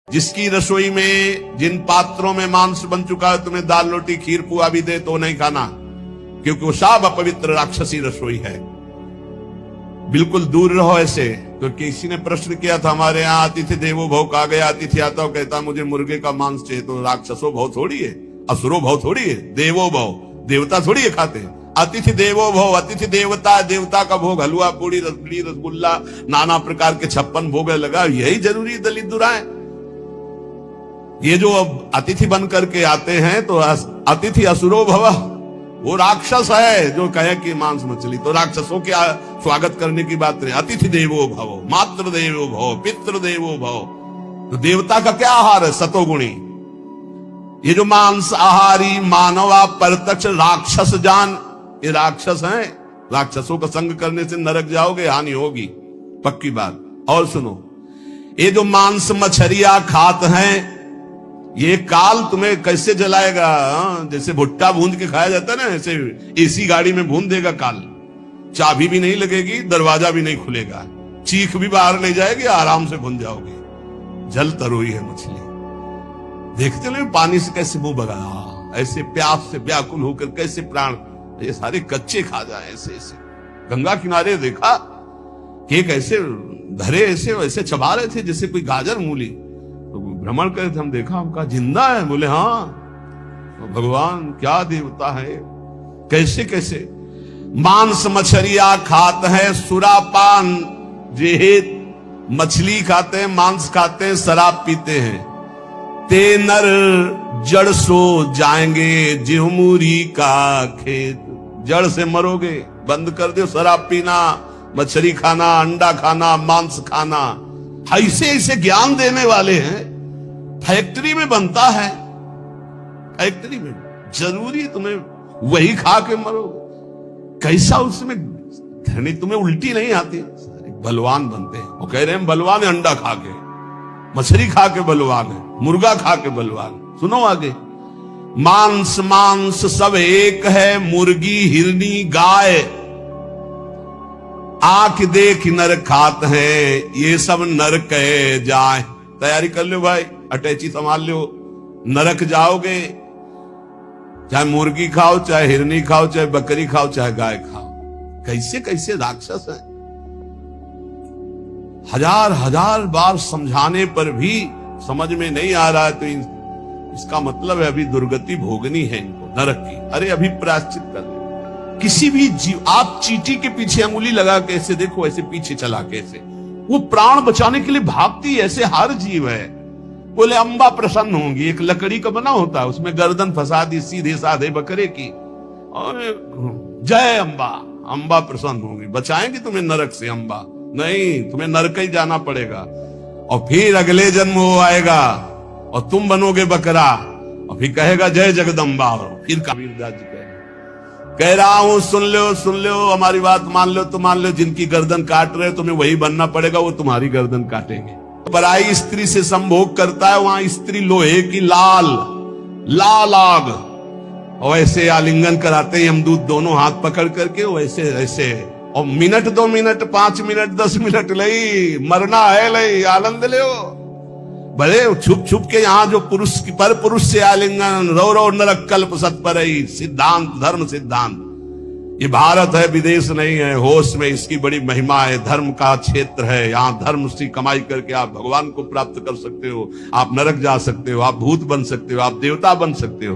जिसकी रसोई में जिन पात्रों में मांस बन चुका है तुम्हें दाल रोटी खीर पुआ भी दे तो नहीं खाना, क्योंकि वो सब अपवित्र राक्षसी रसोई है। बिल्कुल दूर रहो ऐसे। तो किसी ने प्रश्न किया था हमारे यहाँ, अतिथि देवो भव कहा गया। अतिथि आता हो कहता मुझे मुर्गे का मांस चाहिए, तो राक्षसो भव थोड़ी है, असुरो भव थोड़ी है, देवो भव देवता थोड़ी है खाते। अतिथि देवो भव, अतिथि देवता, देवता का भोग हलवा पूड़ी रसगुल्ली रसगुल्ला नाना प्रकार के 56 भोग लगा, यही जरूरी दलित दुराए। ये जो अब अतिथि बन करके आते हैं तो अतिथि असुरो भव, वो राक्षस है जो कहे कि मांस मछली, तो राक्षसों के स्वागत करने की बात नहीं। अतिथि देवो भव, मातृ देवो भव, पितृ देवो भव, तो देवता का क्या आहार है? सतोगुणी। ये जो मांस आहारी मानवा परतक्ष राक्षस जान, ये राक्षस हैं। राक्षसों का संग करने से नरक जाओगे, हानि होगी, पक्की बात। और सुनो, ये जो मांस मछरिया खात हैं, ये काल तुम्हें कैसे जलाएगा? जैसे भुट्टा भूंद के खाया जाता है ना, ऐसे एसी गाड़ी में भून देगा काल। चाबी भी नहीं लगेगी, दरवाजा भी नहीं खुलेगा, चीख भी बाहर ले जाएगी, आराम से भून जाओगे। जल तरोई है मछली। देखते नहीं पानी से कैसे मुंह बगा, ऐसे प्यास से व्याकुल होकर कैसे प्राण, ये सारे कच्चे खा जाए ऐसे ऐसे। गंगा किनारे देखा कि कैसे धरे ऐसे वैसे चबा रहे थे जैसे कोई गाजर मूली। तो भ्रमण करे थे, हम देखा, हम कहा जिंदा है? बोले हाँ। तो भगवान क्या देवता है, कैसे कैसे। मांस मछरिया खात है, सुरापान जेहेत, मछली खाते हैं, मांस खाते हैं, शराब पीते हैं। ते नर जड़ सो जाएंगे जिहमुरी का खेत, जड़ से मरोगे। बंद कर दो शराब पीना, मछली खाना, अंडा खाना, मांस खाना। ऐसे ऐसे ज्ञान देने वाले हैं। फैक्ट्री में बनता है, फैक्ट्री में जरूरी तुम्हें वही खा के मरो। कैसा उसमें धनी, तुम्हें उल्टी नहीं आती? बलवान बनते हैं, वो कह रहे हैं बलवान है, अंडा खा के, मछली खा के बलवान है, मुर्गा खा के बलवान। सुनो आगे, मांस मांस सब एक है, मुर्गी हिरनी गाय, आंख देख नर खात है, ये सब नर कहे जाए। तैयारी कर लो भाई, अटैची संभाल लो, नरक जाओगे। चाहे मुर्गी खाओ, चाहे हिरनी खाओ, चाहे बकरी खाओ, चाहे गाय खाओ। कैसे कैसे राक्षस है। हजार हजार बार समझाने पर भी समझ में नहीं आ रहा है, तो इसका मतलब है अभी दुर्गति भोगनी है इनको, नरक की। अरे अभी प्रायश्चित कर ले। किसी भी जीव, आप चींटी के पीछे अंगुली लगा के ऐसे देखो, ऐसे पीछे चला के ऐसे, वो प्राण बचाने के लिए भागती है, ऐसे हर जीव है। बोले अंबा प्रसन्न होंगी, एक लकड़ी का बना होता है, उसमें गर्दन फंसा दी सीधे साधे बकरे की, और जय अंबा, अंबा प्रसन्न होंगी, बचाएंगे तुम्हें नरक से। अंबा नहीं, तुम्हें नरक ही जाना पड़ेगा, और फिर अगले जन्म वो आएगा और तुम बनोगे बकरा, और फिर कहेगा जय जगदम्बा। और फिर कबीरदास जी कह रहा हूं, सुन लो, हमारी बात मान लो तो मान लो, जिनकी गर्दन काट रहे तुम्हें वही बनना पड़ेगा, वो तुम्हारी गर्दन काटेंगे। पराई स्त्री से संभोग करता है, वहां स्त्री लोहे की लाल आग, और ऐसे आलिंगन कराते हैं यमदूत दोनों हाथ पकड़ करके, वैसे ऐसे, और मिनट 2 मिनट 5 मिनट 10 मिनट लई, मरना है लई, आनंद ले। बड़े छुप छुप के यहाँ जो पुरुष की पर पुरुष से आलिंगन, रो नरक कल्प सत्पर, सिद्धांत धर्म सिद्धांत। ये भारत है, विदेश नहीं है, होश में इसकी बड़ी महिमा है। धर्म का क्षेत्र है, यहाँ धर्म से कमाई करके आप भगवान को प्राप्त कर सकते हो, आप नरक जा सकते हो, आप भूत बन सकते हो, आप देवता बन सकते हो।